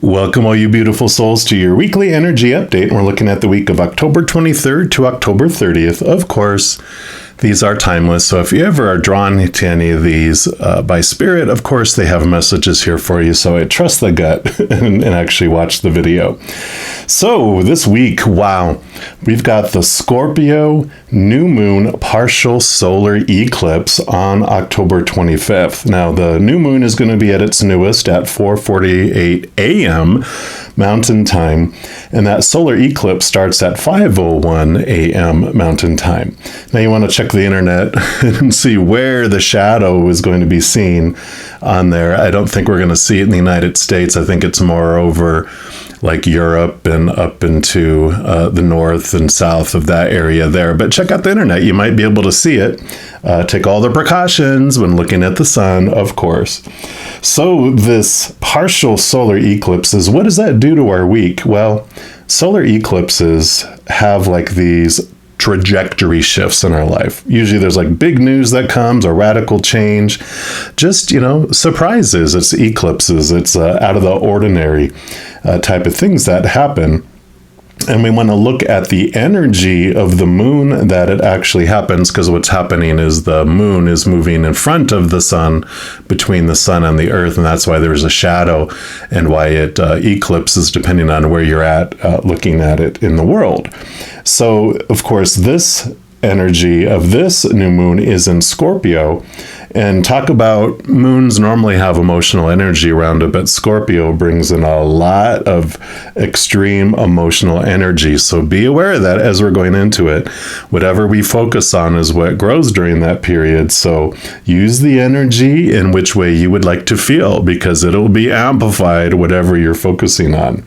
Welcome, all you beautiful souls, to your weekly energy update. We're looking at the week of October 23rd to October 30th. Of course, these are timeless, so if you ever are drawn to any of these by spirit, of course, they have messages here for you, so I trust the gut and actually watch the video. So this week, wow, we've got the Scorpio new moon partial solar eclipse on October 25th. Now, the new moon is going to be at its newest at 4:48 a.m. Mountain Time, and that solar eclipse starts at 5:01 a.m. Mountain Time. Now, you want to check the internet and see where the shadow is going to be seen on there. I don't think we're going to see it in the United States. I think it's more over like Europe and up into the north and south of that area there. But check out the internet. You might be able to see it. Take all the precautions when looking at the sun, of course. So this partial solar eclipses, what does that do to our week? Well, solar eclipses have like these trajectory shifts in our life. Usually there's like big news that comes or radical change, just, surprises. It's eclipses. It's out of the ordinary type of things that happen. And we want to look at the energy of the moon that it actually happens, because what's happening is the moon is moving in front of the sun, between the sun and the earth, and that's why there's a shadow and why it eclipses depending on where you're at looking at it in the world. So, of course, this energy of this new moon is in Scorpio. And talk about moons normally have emotional energy around it, but Scorpio brings in a lot of extreme emotional energy. So be aware of that as we're going into it. Whatever we focus on is what grows during that period. So use the energy in which way you would like to feel, because it'll be amplified whatever you're focusing on.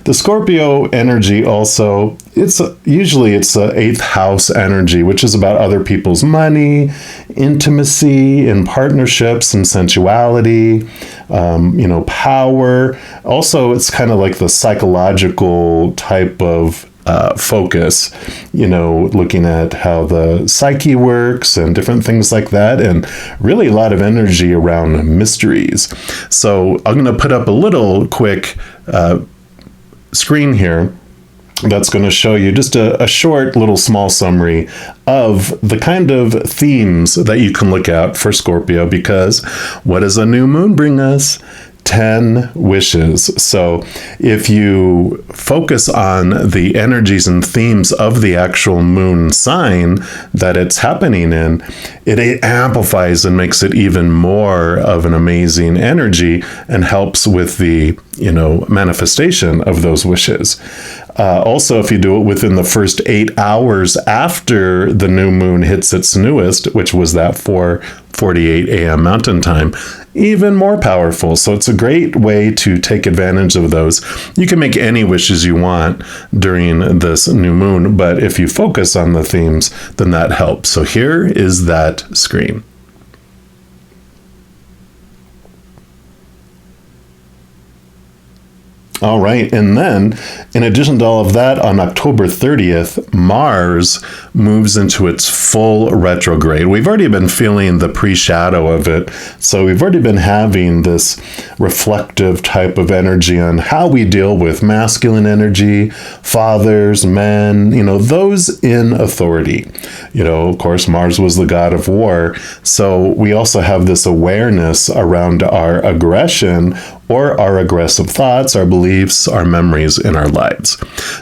The Scorpio energy also, it's usually a 8th house energy, which is about other people's money, intimacy, and partnerships and sensuality, power. Also, it's kind of like the psychological type of focus, looking at how the psyche works and different things like that, and really a lot of energy around mysteries. So I'm going to put up a little quick screen here that's going to show you just a short little small summary of the kind of themes that you can look at for Scorpio, because what does a new moon bring us? 10 wishes. So if you focus on the energies and themes of the actual moon sign that it's happening in, it amplifies and makes it even more of an amazing energy and helps with the, manifestation of those wishes. Also, if you do it within the first 8 hours after the new moon hits its newest, which was that 4:48 a.m. Mountain Time, even more powerful. So it's a great way to take advantage of those. You can make any wishes you want during this new moon, but if you focus on the themes, then that helps. So here is that screen. All right, and then, in addition to all of that, on October 30th, Mars moves into its full retrograde. We've already been feeling the pre-shadow of it, so we've already been having this reflective type of energy on how we deal with masculine energy, fathers, men, those in authority. Of course, Mars was the god of war, so we also have this awareness around our aggression or our aggressive thoughts, our beliefs, our memories in our lives.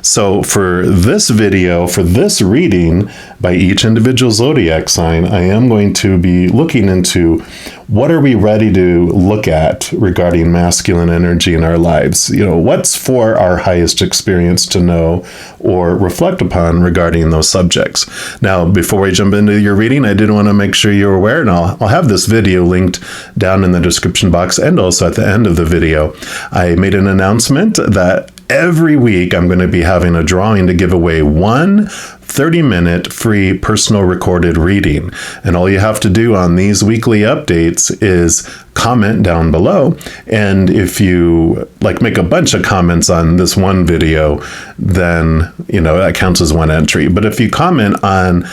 So for this video, for this reading by each individual zodiac sign, I am going to be looking into what are we ready to look at regarding masculine energy in our lives? What's for our highest experience to know or reflect upon regarding those subjects? Now, before we jump into your reading, I did want to make sure you're aware, and I'll have this video linked down in the description box and also at the end of the video. I made an announcement that every week I'm going to be having a drawing to give away one 30-minute free personal recorded reading. And all you have to do on these weekly updates is comment down below. And if you like make a bunch of comments on this one video, then, that counts as one entry. But if you comment on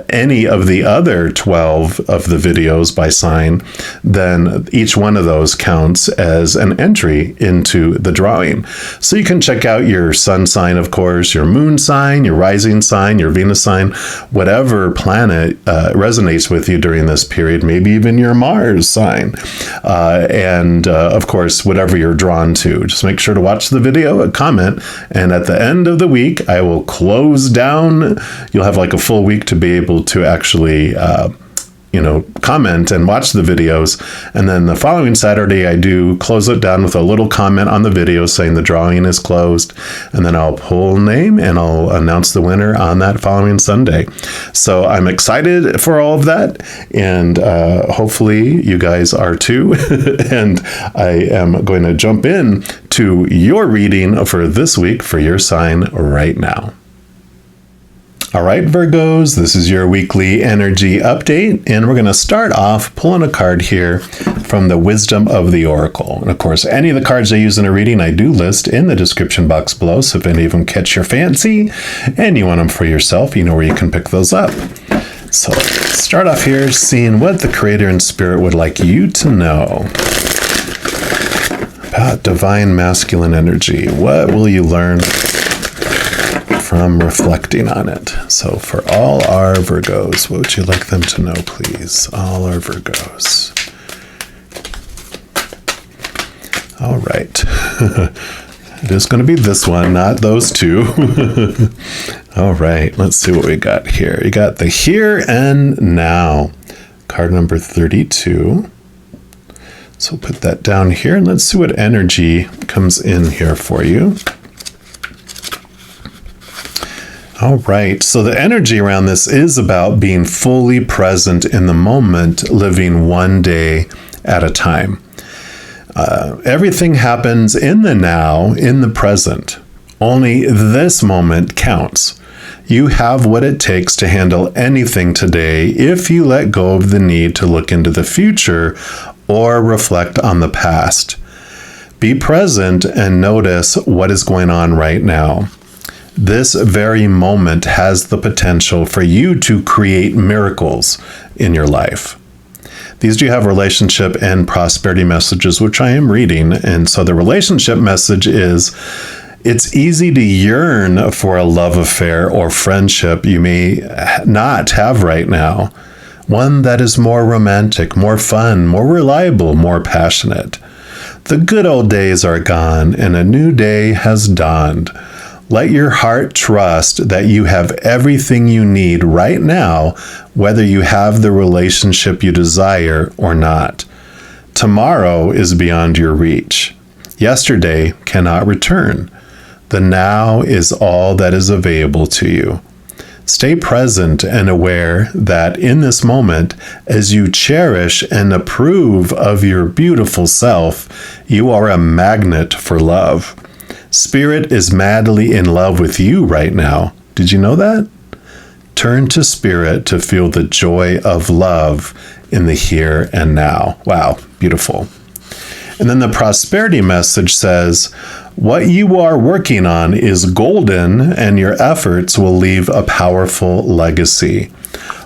any of the other 12 of the videos by sign, then each one of those counts as an entry into the drawing. So you can check out your sun sign, of course, your moon sign, your rising sign, your Venus sign, whatever planet resonates with you during this period, maybe even your Mars sign. And of course, whatever you're drawn to. Just make sure to watch the video, comment, and at the end of the week, I will close down. You'll have like a full week to be able to actually comment and watch the videos. And then the following Saturday, I do close it down with a little comment on the video saying the drawing is closed. And then I'll pull name and I'll announce the winner on that following Sunday. So I'm excited for all of that. And hopefully you guys are too. And I am going to jump in to your reading for this week for your sign right now. All right, Virgos, this is your weekly energy update, and we're going to start off pulling a card here from the Wisdom of the Oracle. And of course, any of the cards I use in a reading, I do list in the description box below, so if any of them catch your fancy and you want them for yourself, you know where you can pick those up. So let's start off here seeing what the Creator and Spirit would like you to know about divine masculine energy. What will you learn from reflecting on it? So for all our Virgos, what would you like them to know, please? All our Virgos. All right. It is going to be this one, not those two. All right, let's see what we got here. You got the Here and Now, card number 32. So put that down here, and let's see what energy comes in here for you. All right, so the energy around this is about being fully present in the moment, living one day at a time. Everything happens in the now, in the present. Only this moment counts. You have what it takes to handle anything today if you let go of the need to look into the future or reflect on the past. Be present and notice what is going on right now. This very moment has the potential for you to create miracles in your life. These do have relationship and prosperity messages, which I am reading. And so the relationship message is, it's easy to yearn for a love affair or friendship you may not have right now. One that is more romantic, more fun, more reliable, more passionate. The good old days are gone and a new day has dawned. Let your heart trust that you have everything you need right now, whether you have the relationship you desire or not. Tomorrow is beyond your reach. Yesterday cannot return. The now is all that is available to you. Stay present and aware that in this moment, as you cherish and approve of your beautiful self, you are a magnet for love. Spirit is madly in love with you right now. Did you know that? Turn to Spirit to feel the joy of love in the here and now. Wow, beautiful. And then the prosperity message says, what you are working on is golden and your efforts will leave a powerful legacy.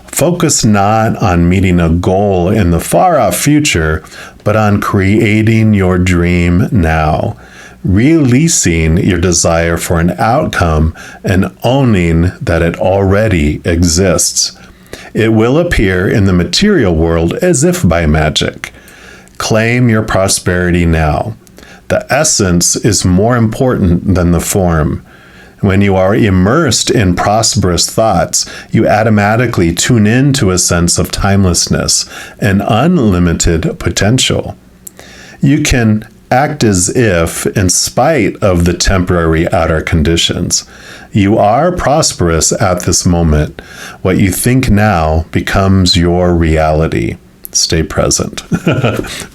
Focus not on meeting a goal in the far-off future, but on creating your dream now. Releasing your desire for an outcome and owning that it already exists. It will appear in the material world as if by magic. Claim your prosperity now. The essence is more important than the form. When you are immersed in prosperous thoughts, you automatically tune into a sense of timelessness and unlimited potential. You can act as if, in spite of the temporary outer conditions, you are prosperous at this moment. What you think now becomes your reality. Stay present.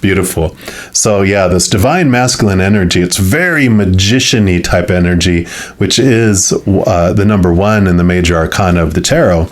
Beautiful. So yeah, this divine masculine energy, it's very magician-y type energy, which is the number one in the major arcana of the tarot.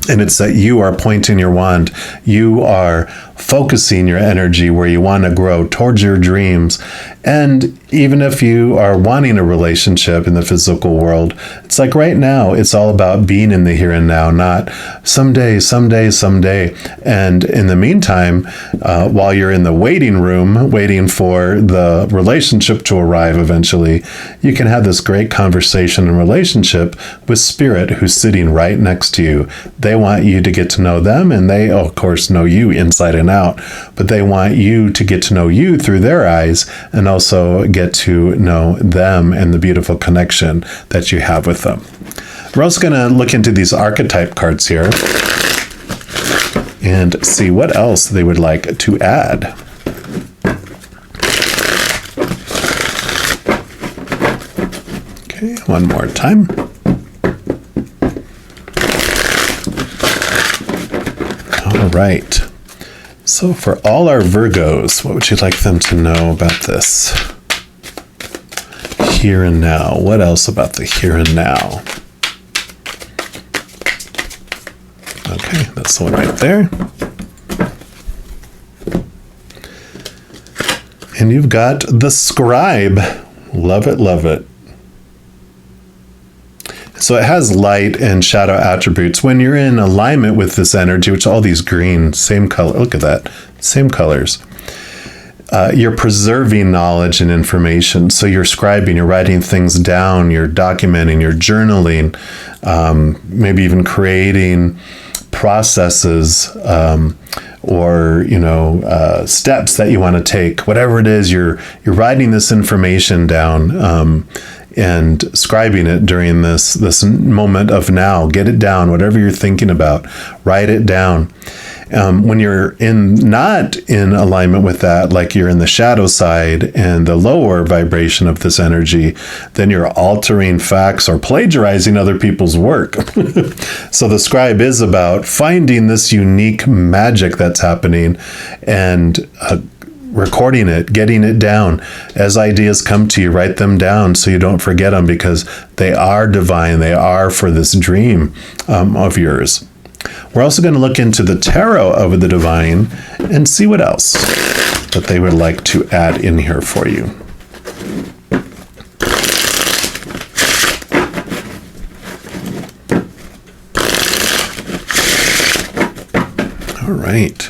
And it's that you are pointing your wand. You are focusing your energy where you want to grow towards your dreams. And even if you are wanting a relationship in the physical world, it's like right now, it's all about being in the here and now, not someday, someday, someday. And in the meantime, while you're in the waiting room, waiting for the relationship to arrive eventually, you can have this great conversation and relationship with Spirit, who's sitting right next to you. They want you to get to know them, and they, of course, know you inside and out, but they want you to get to know you through their eyes and also get to know them and the beautiful connection that you have with them. We're also going to look into these archetype cards here and see what else they would like to add. Okay, one more time. All right. So for all our Virgos, what would you like them to know about this? Here and now. What else about the here and now? Okay, that's the one right there. And you've got the Scribe. Love it, love it. So it has light and shadow attributes. When you're in alignment with this energy, which all these green, same color, look at that, same colors. You're preserving knowledge and information. So you're scribing, you're writing things down, you're documenting, you're journaling, maybe even creating processes or steps that you want to take. Whatever it is, you're writing this information down and scribing it during this moment of now. Get it down, whatever you're thinking about, write it down. When you're not in alignment with that, like you're in the shadow side and the lower vibration of this energy, then you're altering facts or plagiarizing other people's work. So the Scribe is about finding this unique magic that's happening and recording it, getting it down. As ideas come to you, write them down so you don't forget them, because they are divine. They are for this dream of yours. We're also going to look into the tarot of the divine and see what else that they would like to add in here for you. All right.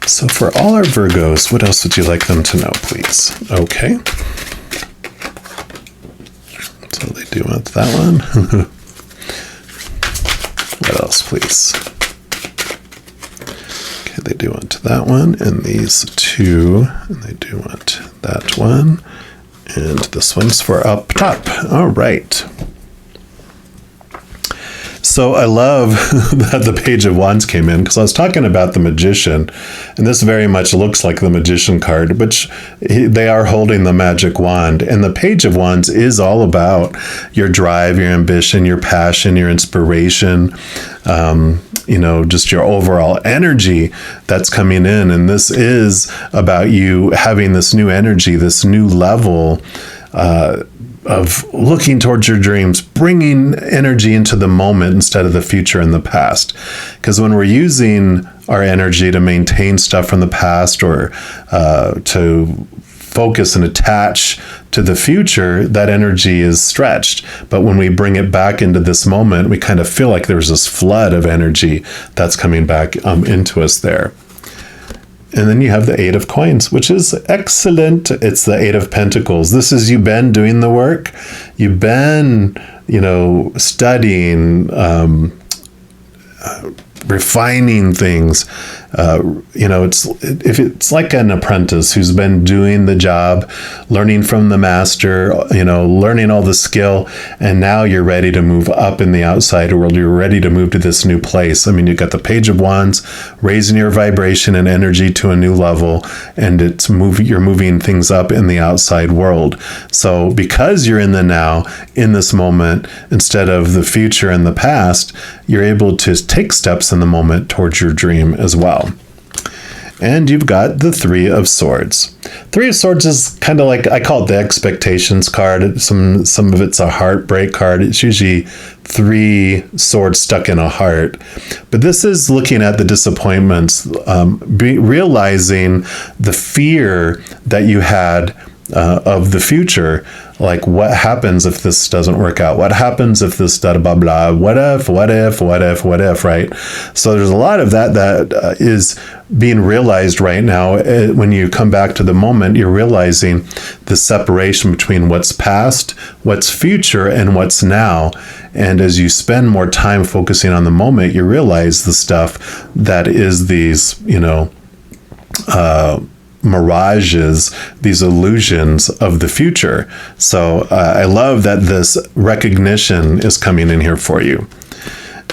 So for all our Virgos, what else would you like them to know, please? Okay. So they do want that one. What else, please? Okay, they do want that one, and these two, and they do want that one, and this one's for up top. All right. So I love that the Page of Wands came in, because I was talking about the Magician, and this very much looks like the Magician card, which they are holding the magic wand. And the Page of Wands is all about your drive, your ambition, your passion, your inspiration, just your overall energy that's coming in. And this is about you having this new energy, this new level of looking towards your dreams, bringing energy into the moment instead of the future and the past. Because when we're using our energy to maintain stuff from the past or to focus and attach to the future, that energy is stretched. But when we bring it back into this moment, we kind of feel like there's this flood of energy that's coming back into us there. And then you have the Eight of Coins, which is excellent. It's the Eight of Pentacles. This is, you've been doing the work. You've been, studying, refining things. It's like an apprentice who's been doing the job, learning from the master, learning all the skill, and now you're ready to move up in the outside world. You're ready to move to this new place. I mean, you've got the Page of Wands, raising your vibration and energy to a new level, and you're moving things up in the outside world. So because you're in the now, in this moment, instead of the future and the past, you're able to take steps in the moment towards your dream as well. And you've got the Three of Swords. Three of Swords is kind of like, I call it the expectations card. Some of it's a heartbreak card. It's usually three swords stuck in a heart. But this is looking at the disappointments, realizing the fear that you had of the future. Like, what happens if this doesn't work out? What happens if this blah, blah, blah? What if, right? So there's a lot of that is being realized right now. When you come back to the moment, you're realizing the separation between what's past, what's future, and what's now. And as you spend more time focusing on the moment, you realize the stuff that is these, mirages, these illusions of the future. So I love that this recognition is coming in here for you.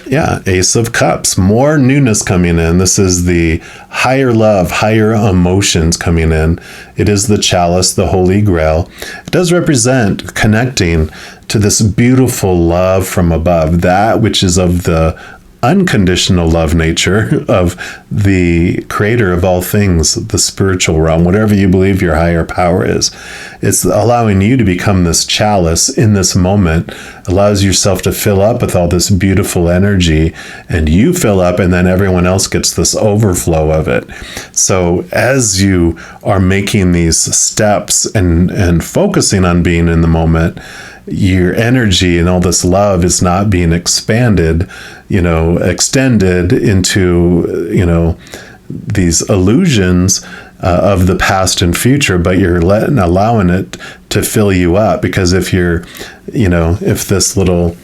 Yeah, Ace of Cups, more newness coming in. This is the higher love, higher emotions coming in. It is the chalice, the Holy Grail. It does represent connecting to this beautiful love from above, that which is of the unconditional love nature of the creator of all things, the spiritual realm, whatever you believe your higher power is. It's allowing you to become this chalice in this moment, allows yourself to fill up with all this beautiful energy, and you fill up, and then everyone else gets this overflow of it. So as you are making these steps and focusing on being in the moment, your energy and all this love is not being extended into, these illusions of the past and future, but you're allowing it to fill you up. Because if you're, if this little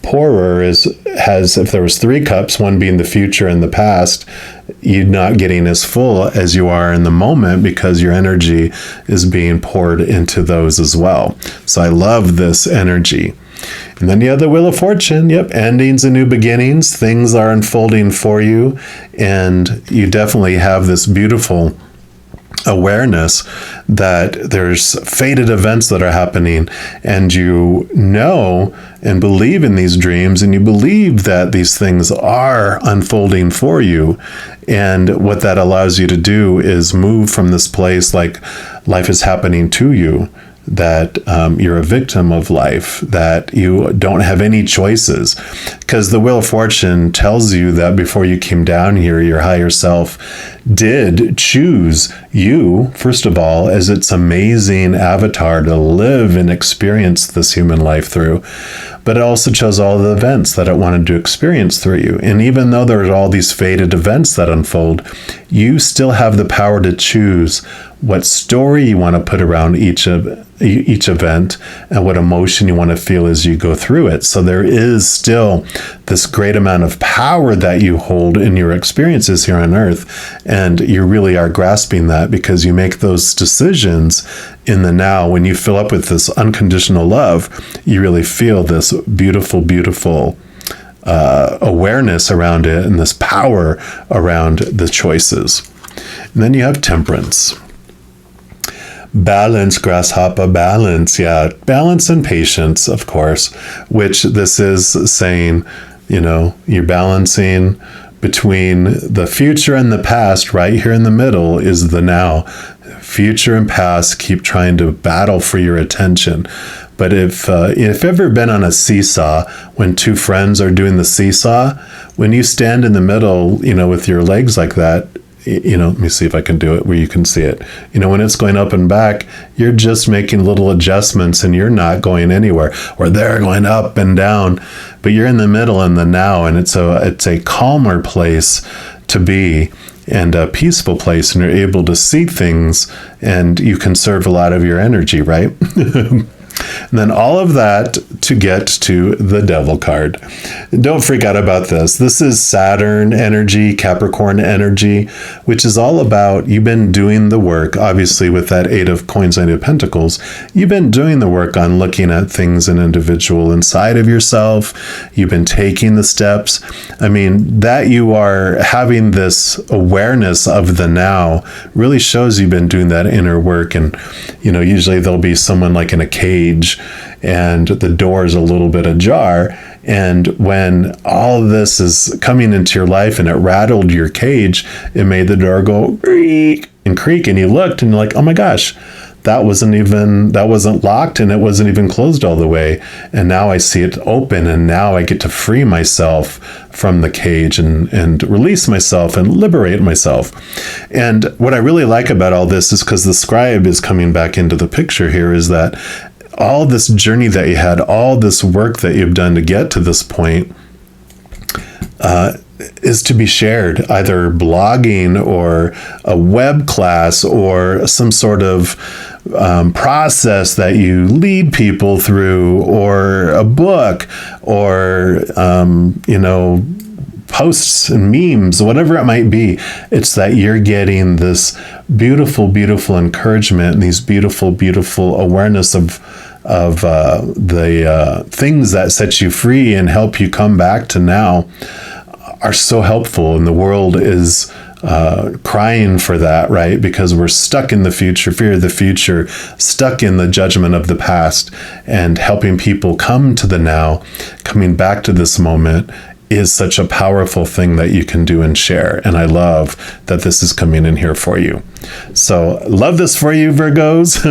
pourer if there was 3 cups, one being the future and the past, you're not getting as full as you are in the moment, because your energy is being poured into those as well. So I love this energy. And then you have the Wheel of Fortune. Yep, endings and new beginnings. Things are unfolding for you, and you definitely have this beautiful awareness that there's fated events that are happening, and you know and believe in these dreams, and you believe that these things are unfolding for you. And what that allows you to do is move from this place like life is happening to you, that you're a victim of life, that you don't have any choices. Because the Wheel of Fortune tells you that before you came down here, your higher self did choose you, first of all, as its amazing avatar to live and experience this human life through. But it also chose all the events that it wanted to experience through you. And even though there are all these fated events that unfold, you still have the power to choose what story you want to put around each event and what emotion you want to feel as you go through it. So there is still this great amount of power that you hold in your experiences here on Earth. And you really are grasping that, because you make those decisions in the now. When you fill up with this unconditional love, you really feel this beautiful, beautiful awareness around it, and this power around the choices. And then you have Temperance. Balance, grasshopper, balance. Yeah, balance and patience, of course, which this is saying, you're balancing between the future and the past. Right here in the middle is the now. Future and past keep trying to battle for your attention. But if you've ever been on a seesaw, when two friends are doing the seesaw, when you stand in the middle, with your legs like that, let me see if I can do it where you can see it. When it's going up and back, you're just making little adjustments and you're not going anywhere. Or they're going up and down, but you're in the middle in the now, and it's a calmer place to be, and a peaceful place, and you're able to see things, and you conserve a lot of your energy, right? And then all of that to get to the Devil card. Don't freak out about this. This is Saturn energy, Capricorn energy, which is all about, you've been doing the work, obviously with that 8 of Coins, 9 of Pentacles. You've been doing the work on looking at things an individual inside of yourself. You've been taking the steps. That you are having this awareness of the now really shows you've been doing that inner work. And, usually there'll be someone like in a cage, and the door is a little bit ajar, and when all of this is coming into your life and it rattled your cage, it made the door go creak, and you looked and you're like, oh my gosh, that wasn't locked, and it wasn't even closed all the way. And now I see it open, and now I get to free myself from the cage and release myself and liberate myself. And what I really like about all this is, because the scribe is coming back into the picture here, is that all this journey that you had, all this work that you've done to get to this point, is to be shared, either blogging or a web class or some sort of process that you lead people through, or a book, or posts and memes, whatever it might be. It's that you're getting this beautiful, beautiful encouragement, and these beautiful, beautiful awareness of the things that set you free and help you come back to now, are so helpful. And the world is crying for that, right? Because we're stuck in the future, fear of the future, stuck in the judgment of the past, and helping people come to the now, coming back to this moment, is such a powerful thing that you can do and share. And I love that this is coming in here for you. So love this for you, Virgos.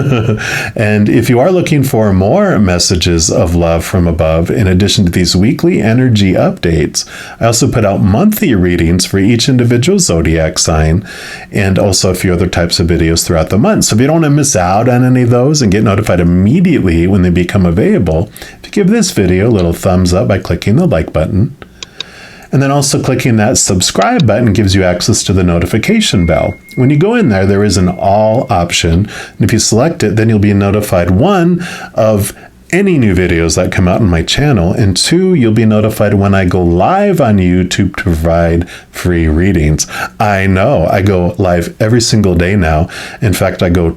And if you are looking for more messages of love from above, in addition to these weekly energy updates, I also put out monthly readings for each individual zodiac sign, and also a few other types of videos throughout the month. So if you don't want to miss out on any of those and get notified immediately when they become available, if you give this video a little thumbs up by clicking the like button, and then also clicking that subscribe button gives you access to the notification bell. When you go in there, there is an all option. And if you select it, then you'll be notified, 1, of any new videos that come out on my channel, and 2, you'll be notified when I go live on YouTube to provide free readings. I know, I go live every single day now. In fact, I go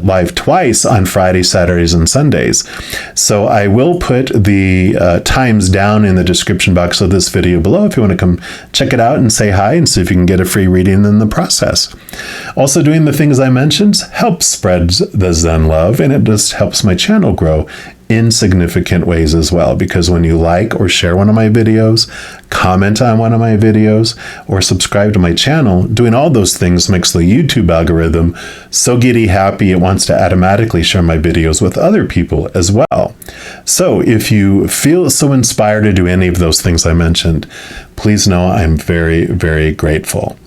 live twice on Fridays, Saturdays, and Sundays. So I will put the times down in the description box of this video below if you want to come check it out and say hi and see if you can get a free reading in the process. Also, doing the things I mentioned helps spread the Zen love, and it just helps my channel grow in significant ways as well, because when you like or share one of my videos, comment on one of my videos, or subscribe to my channel, doing all those things makes the YouTube algorithm so giddy happy it wants to automatically share my videos with other people as well. So if you feel so inspired to do any of those things I mentioned, please know I'm very, very grateful.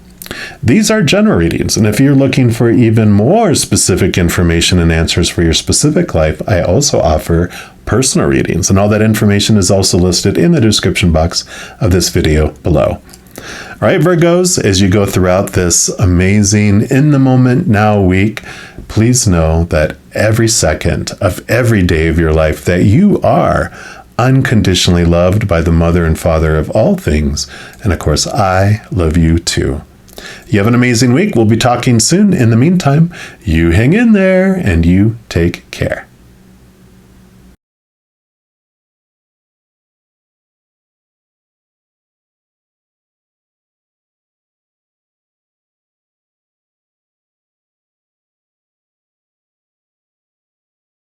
These are general readings, and if you're looking for even more specific information and answers for your specific life, I also offer personal readings, and all that information is also listed in the description box of this video below. All right, Virgos, as you go throughout this amazing in the moment now week, please know that every second of every day of your life that you are unconditionally loved by the Mother and Father of all things, and of course, I love you too. You have an amazing week. We'll be talking soon. In the meantime, you hang in there and you take care.